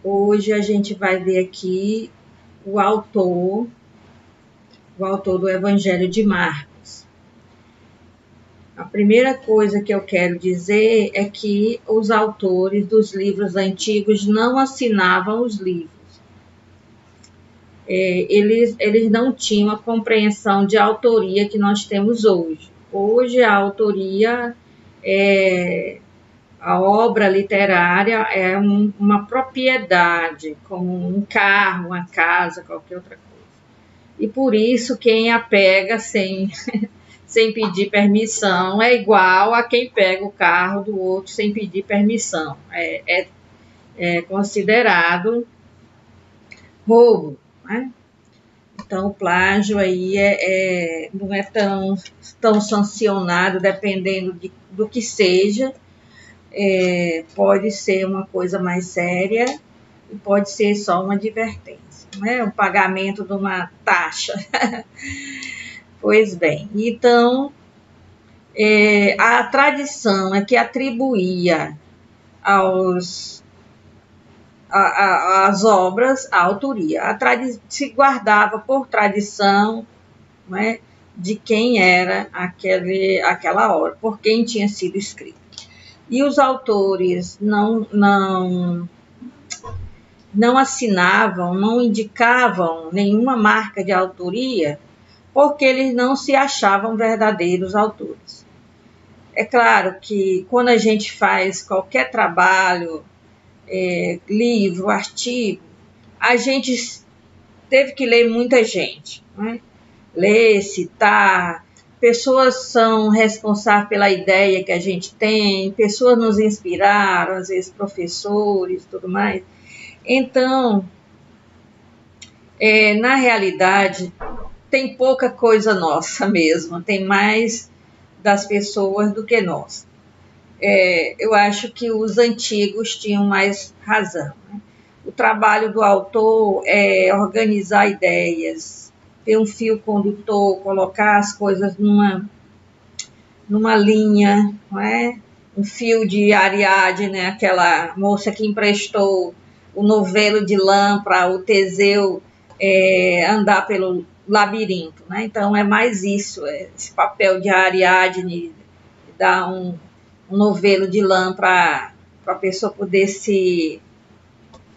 Hoje a gente vai ver aqui o autor do Evangelho de Marcos. A primeira coisa que eu quero dizer é que os autores dos livros antigos não assinavam os livros. Eles não tinham a compreensão de autoria que nós temos hoje. Hoje a autoria, a obra literária é uma propriedade, como um carro, uma casa, qualquer outra coisa. E por isso quem a pega sem pedir permissão é igual a quem pega o carro do outro sem pedir permissão. É considerado roubo, né? Então, o plágio aí não é tão sancionado, dependendo do que seja. Pode ser uma coisa mais séria e pode ser só uma advertência, né? O pagamento de uma taxa. Pois bem, então, a tradição é que atribuía às obras a autoria. Se guardava por tradição, né, de quem era aquela obra, por quem tinha sido escrito. E os autores não assinavam, não indicavam nenhuma marca de autoria, porque eles não se achavam verdadeiros autores. É claro que quando a gente faz qualquer trabalho, livro, artigo, a gente teve que ler muita gente, né? Ler, citar, pessoas são responsáveis pela ideia que a gente tem, pessoas nos inspiraram, às vezes professores e tudo mais. Então, na realidade, tem pouca coisa nossa mesmo, tem mais das pessoas do que nós. Eu acho que os antigos tinham mais razão, né? O trabalho do autor é organizar ideias, ter um fio condutor, colocar as coisas numa linha, não é? Um fio de Ariadne, né? Aquela moça que emprestou o novelo de lã para o Teseu andar pelo labirinto, né? Então é mais isso, esse papel de Ariadne, dar um novelo de lã para a pessoa poder se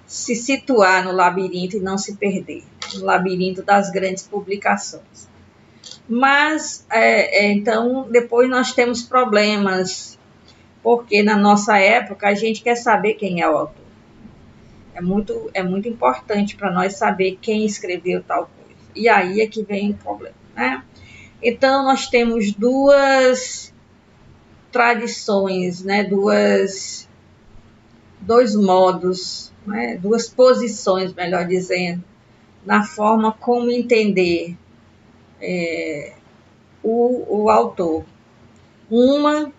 situar no labirinto e não se perder, no labirinto das grandes publicações. Mas, então, depois nós temos problemas, porque na nossa época a gente quer saber quem é o autor. É muito importante para nós saber quem escreveu tal coisa. E aí é que vem o problema, né? Então, nós temos duas tradições, né? Dois modos, né? Duas posições, melhor dizendo, na forma como entender o autor. Uma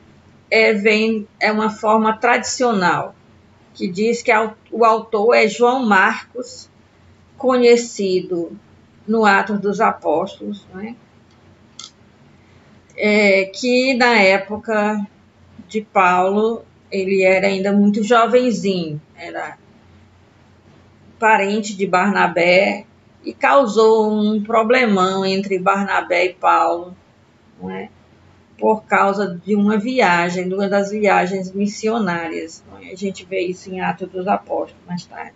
é uma forma tradicional, que diz que o autor é João Marcos, conhecido no Atos dos Apóstolos, né? Que na época de Paulo, ele era ainda muito jovenzinho, era parente de Barnabé e causou um problemão entre Barnabé e Paulo, não é? Por causa de uma das viagens missionárias. Não é? A gente vê isso em Atos dos Apóstolos mais tarde.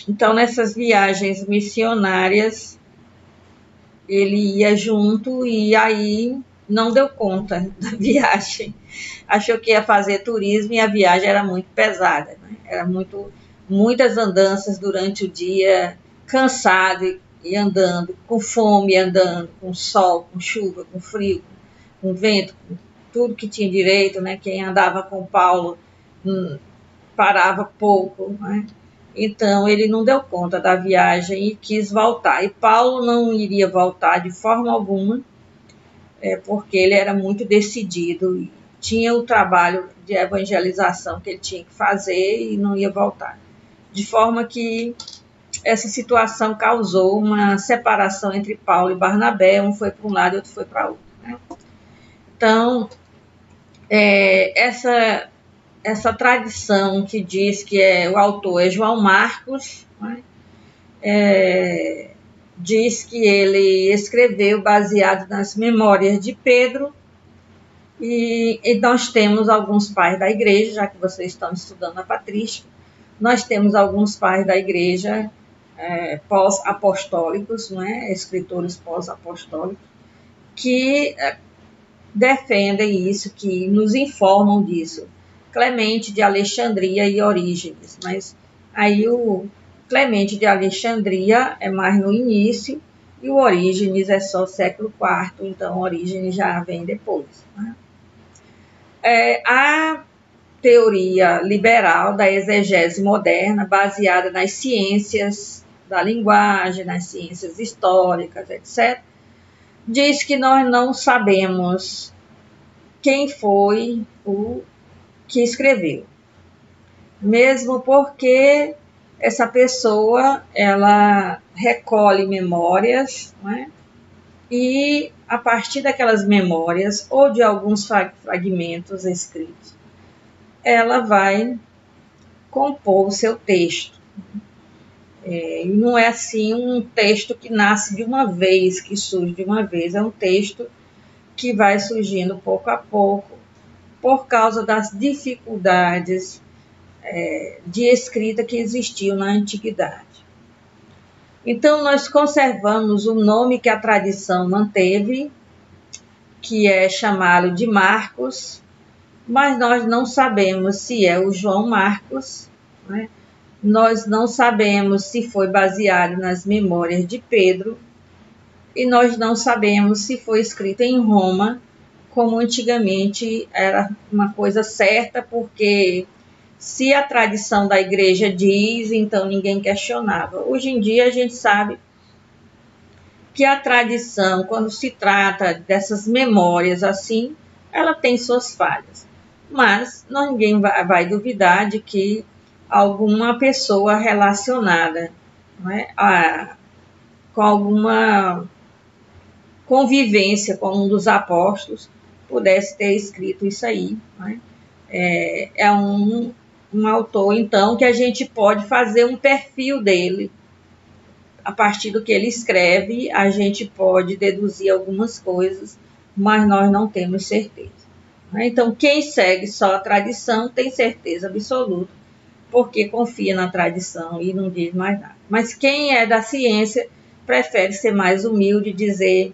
Então, nessas viagens missionárias, ele ia junto e aí não deu conta da viagem. Achou que ia fazer turismo e a viagem era muito pesada, né? Era muitas andanças durante o dia, cansado e andando, com fome andando, com sol, com chuva, com frio, com vento, com tudo que tinha direito, né? Quem andava com Paulo parava pouco, né? Então, ele não deu conta da viagem e quis voltar. E Paulo não iria voltar de forma alguma, porque ele era muito decidido e tinha o trabalho de evangelização que ele tinha que fazer e não ia voltar. De forma que essa situação causou uma separação entre Paulo e Barnabé, um foi para um lado e outro foi para outro, né? Então, essa essa tradição que diz que o autor é João Marcos, né? Diz que ele escreveu baseado nas memórias de Pedro, e nós temos alguns pais da igreja, já que vocês estão estudando a patrística, nós temos alguns pais da igreja pós-apostólicos, né? Escritores pós-apostólicos, que defendem isso, que nos informam disso. Clemente de Alexandria e Orígenes, mas aí o Clemente de Alexandria é mais no início e o Orígenes é só século IV, então Orígenes já vem depois, né? A teoria liberal da exegese moderna, baseada nas ciências da linguagem, nas ciências históricas, etc., diz que nós não sabemos quem foi o que escreveu, mesmo porque essa pessoa ela recolhe memórias, né? E a partir daquelas memórias ou de alguns fragmentos escritos, ela vai compor o seu texto. E não é assim um texto que nasce de uma vez, que surge de uma vez, é um texto que vai surgindo pouco a pouco, por causa das dificuldades de escrita que existiam na antiguidade. Então, nós conservamos o nome que a tradição manteve, que é chamá-lo de Marcos, mas nós não sabemos se é o João Marcos, né? Nós não sabemos se foi baseado nas memórias de Pedro, e nós não sabemos se foi escrito em Roma, como antigamente era uma coisa certa, porque se a tradição da igreja diz, então ninguém questionava. Hoje em dia a gente sabe que a tradição, quando se trata dessas memórias assim, ela tem suas falhas. Mas ninguém vai duvidar de que alguma pessoa relacionada, né, com alguma convivência com um dos apóstolos pudesse ter escrito isso aí, né? É um autor, então, que a gente pode fazer um perfil dele. A partir do que ele escreve, a gente pode deduzir algumas coisas, mas nós não temos certeza. Então, quem segue só a tradição tem certeza absoluta, porque confia na tradição e não diz mais nada. Mas quem é da ciência prefere ser mais humilde e dizer: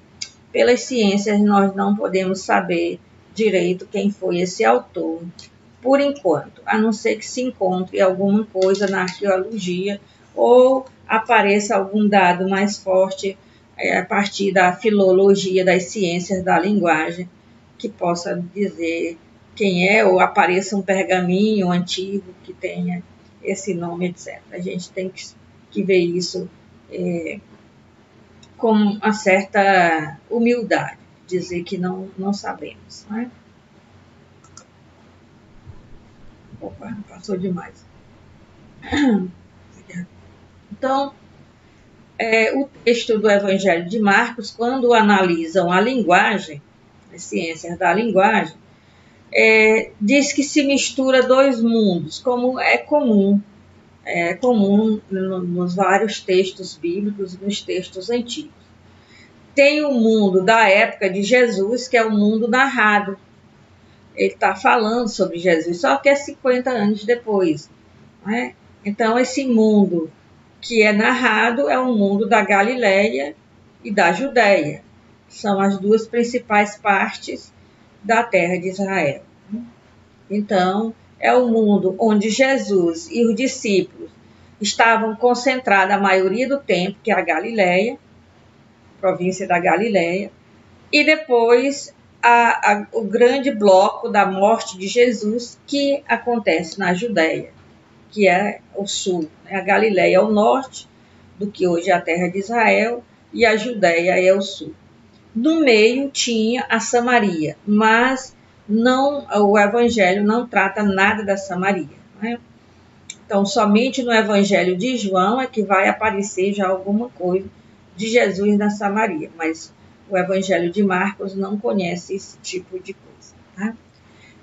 pelas ciências nós não podemos saber direito quem foi esse autor, por enquanto, a não ser que se encontre alguma coisa na arqueologia ou apareça algum dado mais forte a partir da filologia das ciências da linguagem, que possa dizer quem é, ou apareça um pergaminho antigo que tenha esse nome, etc. A gente tem que ver isso com uma certa humildade, dizer que não sabemos, né? Opa, passou demais. Então, o texto do Evangelho de Marcos, quando analisam a linguagem, as ciências da linguagem, diz que se mistura dois mundos, como é comum nos vários textos bíblicos, nos textos antigos. Tem o mundo da época de Jesus, que é o mundo narrado. Ele está falando sobre Jesus, só que é 50 anos depois, né? Então, esse mundo que é narrado é o mundo da Galileia e da Judéia. São as duas principais partes da terra de Israel. Então, é o mundo onde Jesus e os discípulos estavam concentrados a maioria do tempo, que é a Galileia, província da Galileia, e depois o grande bloco da morte de Jesus, que acontece na Judéia, que é o sul. A Galileia é o norte, do que hoje é a terra de Israel, e a Judéia é o sul. No meio tinha a Samaria, mas o Evangelho não trata nada da Samaria, né? Então, somente no Evangelho de João é que vai aparecer já alguma coisa de Jesus na Samaria, mas o Evangelho de Marcos não conhece esse tipo de coisa, tá?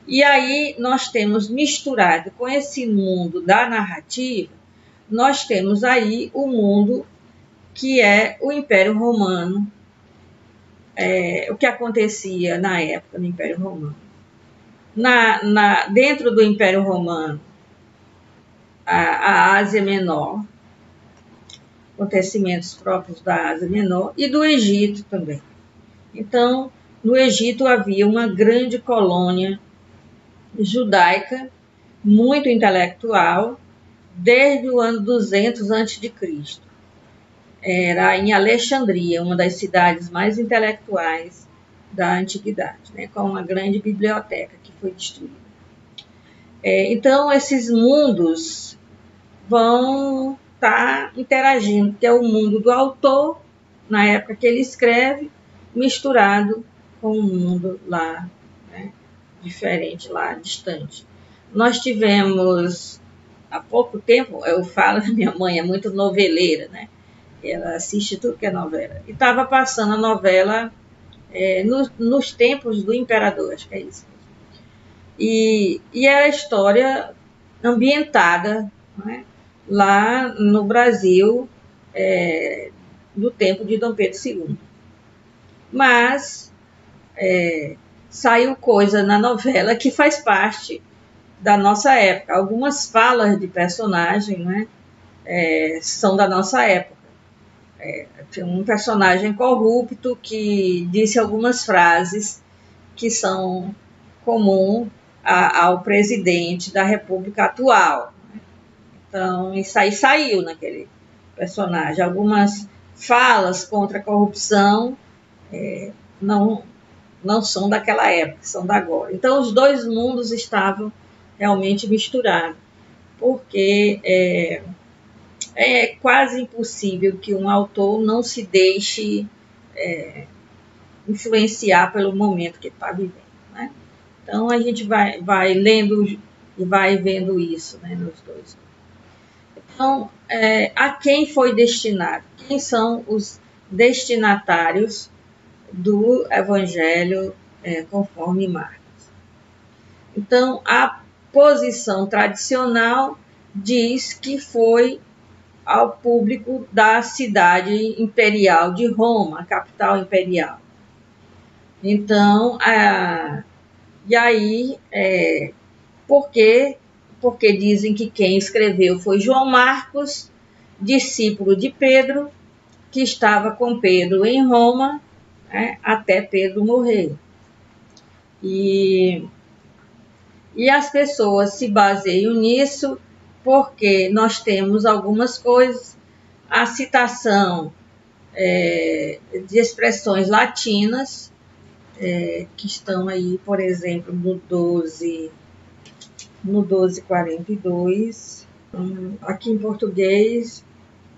E aí nós temos misturado com esse mundo da narrativa, nós temos aí o mundo que é o Império Romano, o que acontecia na época do Império Romano. Dentro do Império Romano, a Ásia Menor, acontecimentos próprios da Ásia Menor e do Egito também. Então, no Egito havia uma grande colônia judaica, muito intelectual, desde o ano 200 a.C. Era em Alexandria, uma das cidades mais intelectuais da antiguidade, né, com uma grande biblioteca que foi destruída. Então, esses mundos vão estar interagindo, que é o mundo do autor, na época que ele escreve, misturado com o mundo lá, né, diferente, lá distante. Nós tivemos, há pouco tempo, eu falo, minha mãe é muito noveleira, né? Ela assiste tudo que é novela. E estava passando a novela nos tempos do imperador, acho que é isso. E era a história ambientada, né, lá no Brasil, do tempo de Dom Pedro II. Mas saiu coisa na novela que faz parte da nossa época. Algumas falas de personagem, né, são da nossa época. Tem um personagem corrupto que disse algumas frases que são comuns ao presidente da República atual. Então, isso aí saiu naquele personagem. Algumas falas contra a corrupção não são daquela época, são da agora. Então, os dois mundos estavam realmente misturados, porque é quase impossível que um autor não se deixe influenciar pelo momento que está vivendo, né? Então, a gente vai lendo e vai vendo isso, né, nos dois. Então, a quem foi destinado? Quem são os destinatários do Evangelho conforme Marcos? Então, a posição tradicional diz que foi ao público da cidade imperial de Roma, a capital imperial. Então, e aí, porque dizem que quem escreveu foi João Marcos, discípulo de Pedro, que estava com Pedro em Roma, né, até Pedro morrer. E as pessoas se baseiam nisso porque nós temos algumas coisas, a citação de expressões latinas, que estão aí, por exemplo, no 12:42, aqui em português,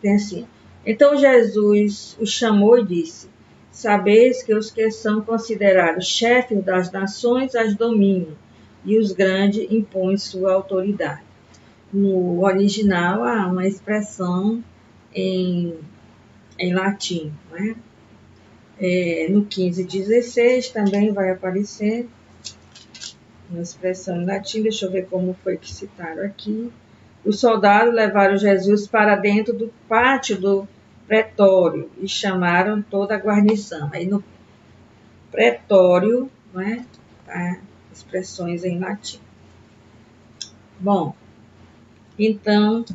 tem assim: então Jesus os chamou e disse: sabeis que os que são considerados chefes das nações as dominam, e os grandes impõem sua autoridade. No original há uma expressão em latim, né? No 15:16 também vai aparecer uma expressão em latim. Deixa eu ver como foi que citaram aqui. Os soldados levaram Jesus para dentro do pátio do pretório e chamaram toda a guarnição. Aí no pretório, né, tá, expressões em latim. Bom, então,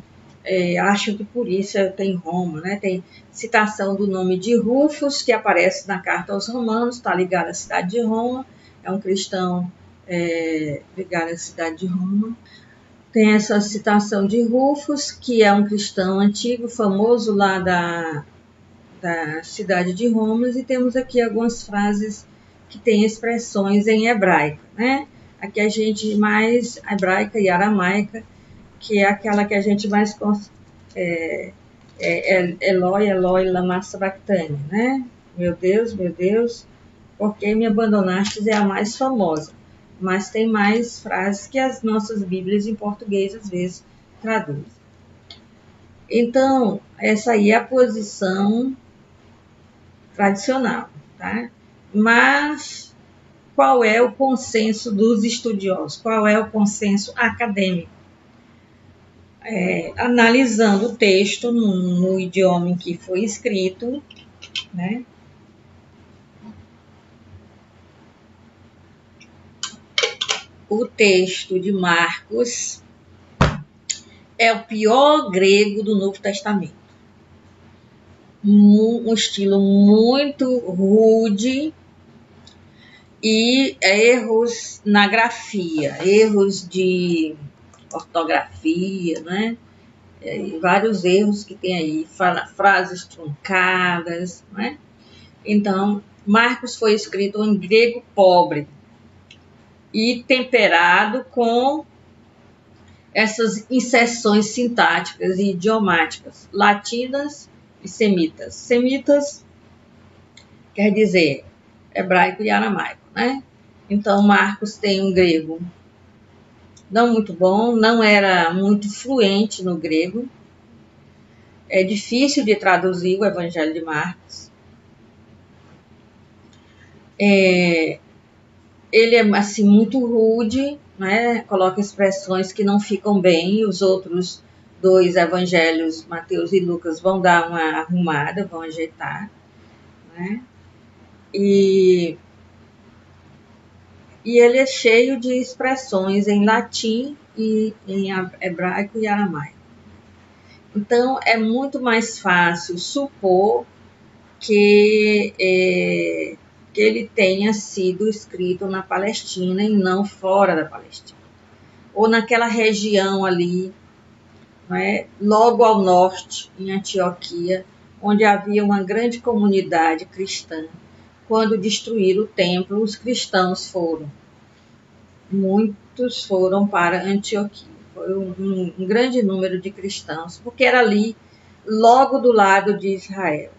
acho que por isso tem Roma, né? Tem citação do nome de Rufus, que aparece na carta aos Romanos, está ligado à cidade de Roma, é um cristão ligado à cidade de Roma. Tem essa citação de Rufus, que é um cristão antigo, famoso lá da cidade de Roma, e temos aqui algumas frases que têm expressões em hebraico, né? Aqui a gente mais hebraica e aramaica, que é aquela que a gente mais Eloi, Eloi, lama sabachthani, né? Meu Deus, por que me abandonastes, é a mais famosa. Mas tem mais frases que as nossas Bíblias em português às vezes traduzem. Então, essa aí é a posição tradicional, tá? Mas qual é o consenso dos estudiosos, qual é o consenso acadêmico. Analisando o texto no idioma em que foi escrito, né? O texto de Marcos é o pior grego do Novo Testamento. Um estilo muito rude e erros na grafia, erros de ortografia, né? Vários erros que tem aí, frases truncadas, né? Então, Marcos foi escrito em grego pobre e temperado com essas inserções sintáticas e idiomáticas, latinas e semitas. Semitas quer dizer hebraico e aramaico, né? Então, Marcos tem um grego não muito bom, não era muito fluente no grego. É difícil de traduzir o Evangelho de Marcos. Ele é assim muito rude, né? Coloca expressões que não ficam bem. Os outros dois evangelhos, Mateus e Lucas, vão dar uma arrumada, vão ajeitar, né? E ele é cheio de expressões em latim e em hebraico e aramaico. Então, é muito mais fácil supor que ele tenha sido escrito na Palestina e não fora da Palestina. Ou naquela região ali, né, logo ao norte, em Antioquia, onde havia uma grande comunidade cristã. Quando destruíram o templo, os cristãos foram. Muitos foram para Antioquia. Foi um grande número de cristãos, porque era ali, logo do lado de Israel.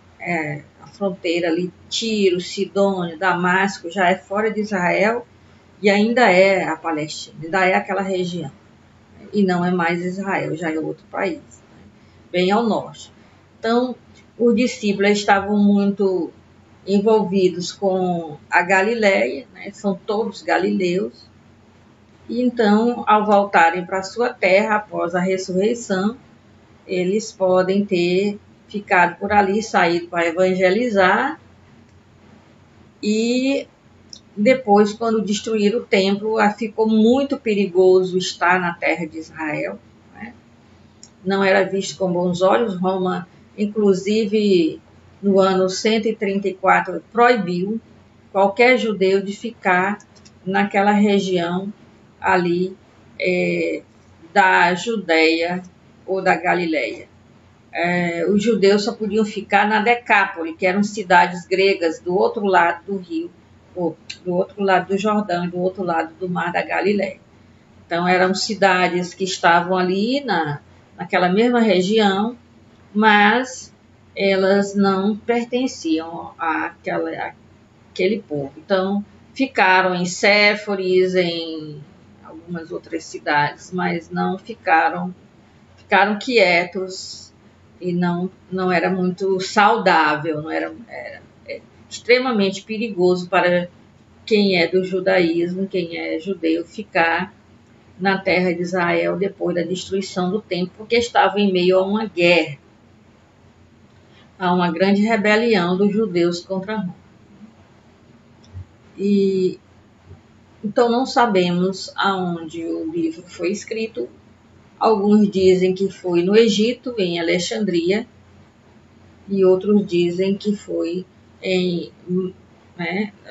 A fronteira ali, Tiro, Sidônia, Damasco, já é fora de Israel e ainda é a Palestina, ainda é aquela região. E não é mais Israel, já é outro país, né? Bem ao norte. Então, os discípulos estavam muito envolvidos com a Galileia, né? São todos galileus. E então, ao voltarem para a sua terra após a ressurreição, eles podem ter ficado por ali, saído para evangelizar, e depois, quando destruíram o templo, ficou muito perigoso estar na terra de Israel, né? Não era visto com bons olhos. Roma, inclusive, no ano 134, proibiu qualquer judeu de ficar naquela região ali da Judéia ou da Galileia. Os judeus só podiam ficar na Decápole, que eram cidades gregas do outro lado do rio, do outro lado do Jordão, do outro lado do mar da Galileia. Então, eram cidades que estavam ali naquela mesma região, mas elas não pertenciam àquele povo. Então, ficaram em Séforis, em algumas outras cidades, mas não ficaram quietos, e não era muito saudável, era extremamente perigoso para quem é do judaísmo, quem é judeu, ficar na terra de Israel depois da destruição do templo, porque estava em meio a uma guerra, a uma grande rebelião dos judeus contra Roma. E então não sabemos aonde o livro foi escrito. Alguns dizem que foi no Egito, em Alexandria, e outros dizem que foi o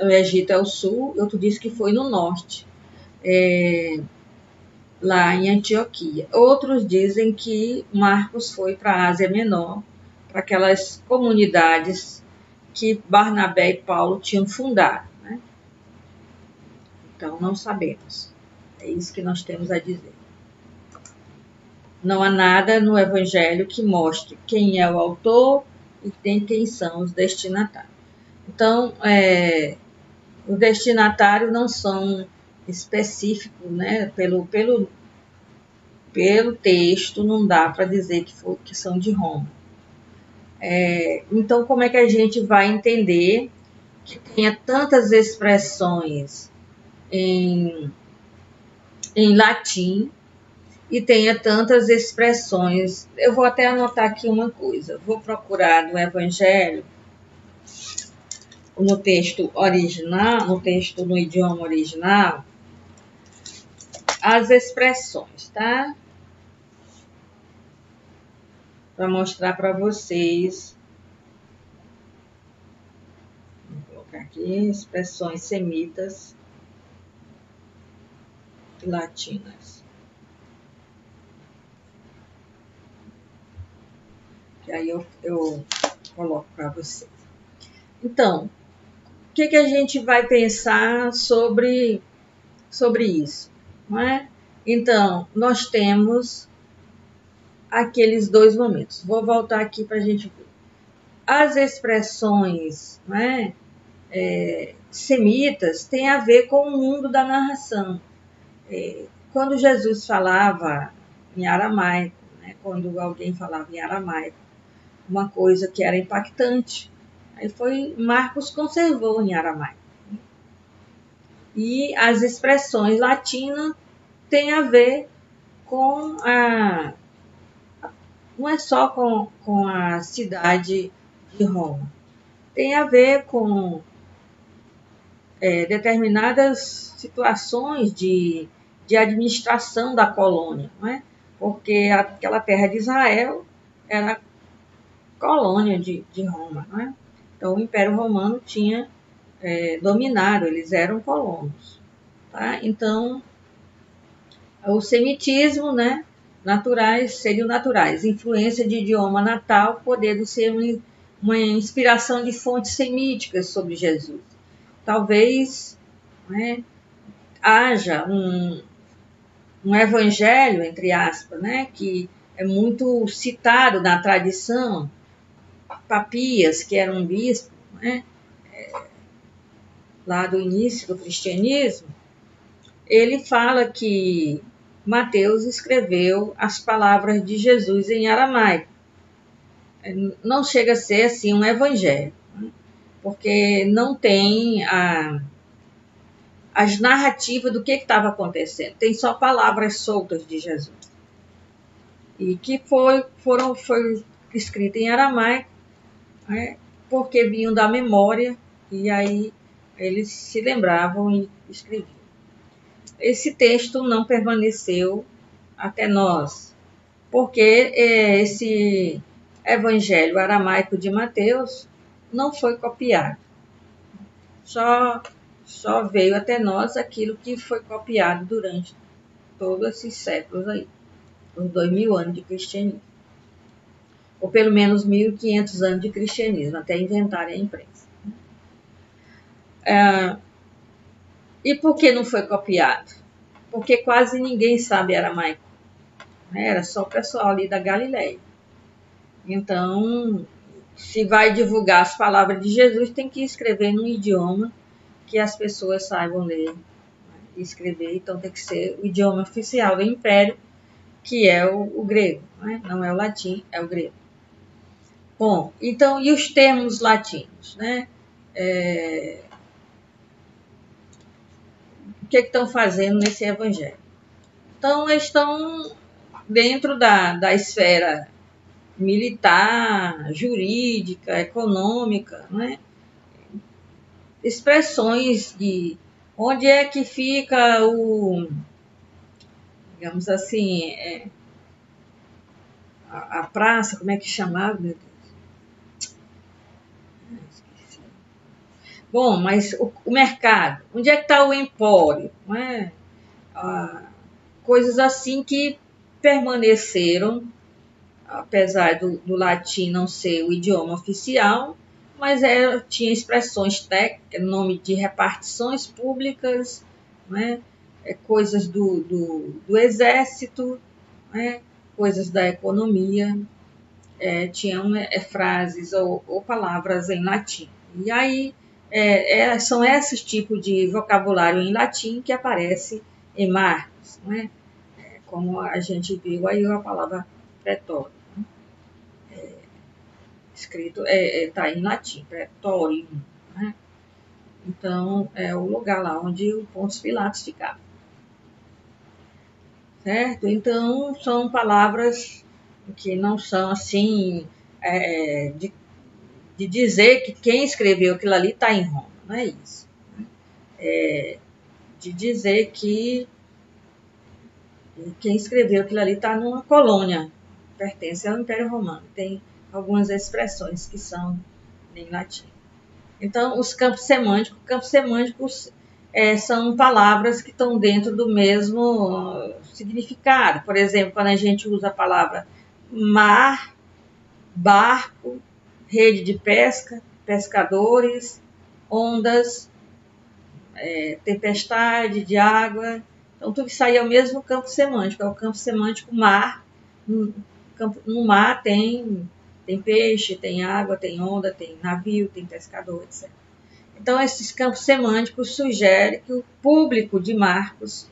Egito é o sul, outro diz que foi no norte, lá em Antioquia. Outros dizem que Marcos foi para a Ásia Menor, para aquelas comunidades que Barnabé e Paulo tinham fundado, né? Então, não sabemos. É isso que nós temos a dizer. Não há nada no Evangelho que mostre quem é o autor e quem são os destinatários. Então, os destinatários não são específicos, né? Pelo texto, não dá para dizer que são de Roma. Então, como é que a gente vai entender que tenha tantas expressões em, em latim e tenha tantas expressões. Eu vou até anotar aqui uma coisa. Vou procurar no Evangelho, no texto original, no idioma original, as expressões, tá? Para mostrar para vocês. Vou colocar aqui expressões semitas e latinas. Que aí eu coloco para vocês. Então, o que a gente vai pensar sobre isso? Não é? Então, nós temos aqueles dois momentos. Vou voltar aqui para a gente ver. As expressões, não é? Semitas têm a ver com o mundo da narração. Quando Jesus falava em aramaico, né? Quando alguém falava em aramaico, uma coisa que era impactante, aí Marcos conservou em aramaico. E as expressões latinas têm a ver com não é só com a cidade de Roma, tem a ver com determinadas situações de administração da colônia, não é? Porque aquela terra de Israel era colônia de Roma, não é? Então o Império Romano tinha dominado, eles eram colonos. Tá? Então, o semitismo, né? Seriam naturais. Influência de idioma natal, podendo ser uma inspiração de fontes semíticas sobre Jesus. Talvez, né, haja um evangelho, entre aspas, né, que é muito citado na tradição. Papias, que era um bispo, né, lá do início do cristianismo, ele fala que Mateus escreveu as palavras de Jesus em aramaico. Não chega a ser assim um evangelho, né, porque não tem as narrativas do que estava acontecendo. Tem só palavras soltas de Jesus. E que foi escrita em aramaico, né, porque vinham da memória, e aí eles se lembravam e escreviam. Esse texto não permaneceu até nós, porque esse evangelho aramaico de Mateus não foi copiado. Só veio até nós aquilo que foi copiado durante todos esses séculos aí, os 2000 anos de cristianismo. Ou pelo menos 1500 anos de cristianismo, até inventarem a imprensa. E por que não foi copiado? Porque quase ninguém sabe aramaico. Era só o pessoal ali da Galileia. Então, se vai divulgar as palavras de Jesus, tem que escrever num idioma que as pessoas saibam ler e escrever. Então, tem que ser o idioma oficial do Império, que é o grego. Não é o latim, é o grego. Bom, então, e os termos latinos, né? O que estão fazendo nesse evangelho? Então, eles estão dentro da esfera militar, jurídica, econômica, né? Expressões de onde é que fica digamos assim, a praça, como é que chamava, meu Deus? Bom, mas o mercado, onde é que está o empório? Não é? Coisas assim que permaneceram, apesar do latim não ser o idioma oficial, mas tinha expressões técnicas, nome de repartições públicas, né? Coisas do exército, né? Coisas da economia, tinham frases ou palavras em latim. E aí são esses tipos de vocabulário em latim que aparece em Marcos, né? Como a gente viu aí a palavra pretório. Escrito está em latim, pretorium, né? Então, é o lugar lá onde o Pôncio Pilatos ficava. Certo? Então, são palavras que não são assim, de dizer que quem escreveu aquilo ali está em Roma. Não é isso. De dizer que quem escreveu aquilo ali está numa colônia, pertence ao Império Romano. Tem algumas expressões que são em latim. Então, os campos semânticos são palavras que estão dentro do mesmo significado. Por exemplo, quando a gente usa a palavra mar, barco, rede de pesca, pescadores, ondas, tempestade de água. Então, tudo isso aí é o mesmo campo semântico, é o campo semântico mar. No mar tem peixe, tem água, tem onda, tem navio, tem pescador, etc. Então, esses campos semânticos sugerem que o público de Marcos,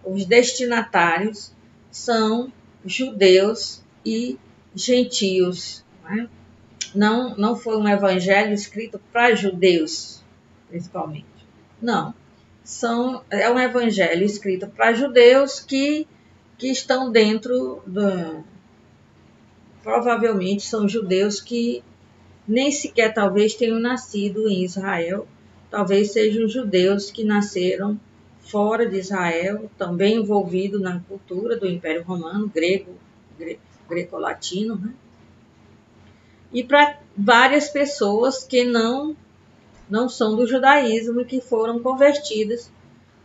os destinatários, são judeus e gentios. Não foi um evangelho escrito para judeus, principalmente. Não. É um evangelho escrito para judeus que estão dentro do... Provavelmente são judeus que nem sequer talvez tenham nascido em Israel. Talvez sejam judeus que nasceram fora de Israel, também envolvidos na cultura do Império Romano, greco-latino, né? E para várias pessoas que não são do judaísmo e que foram convertidas.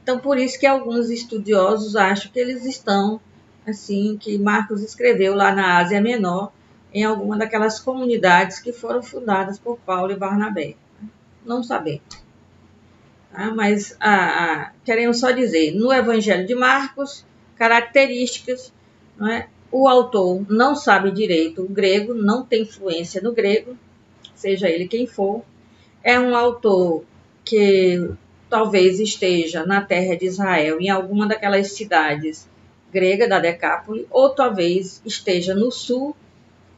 Então, por isso que alguns estudiosos acham que eles estão, assim, que Marcos escreveu lá na Ásia Menor, em alguma daquelas comunidades que foram fundadas por Paulo e Barnabé. Não sabemos. Tá? Mas queremos só dizer, no Evangelho de Marcos, características, não é? O autor não sabe direito o grego, não tem fluência no grego, seja ele quem for. É um autor que talvez esteja na terra de Israel, em alguma daquelas cidades gregas da Decápole, ou talvez esteja no sul,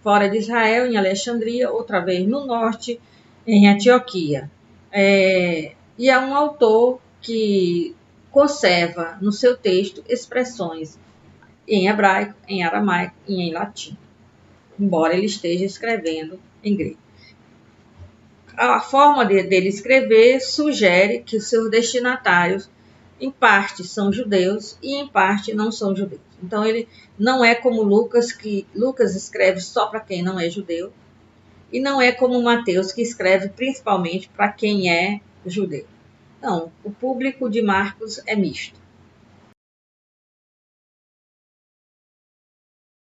fora de Israel, em Alexandria, outra vez no norte, em Antioquia. E é um autor que conserva no seu texto expressões em hebraico, em aramaico e em latim, embora ele esteja escrevendo em grego. A forma dele escrever sugere que os seus destinatários, em parte, são judeus e, em parte, não são judeus. Então, ele não é como Lucas, que Lucas escreve só para quem não é judeu, e não é como Mateus, que escreve principalmente para quem é judeu. Não, o público de Marcos é misto.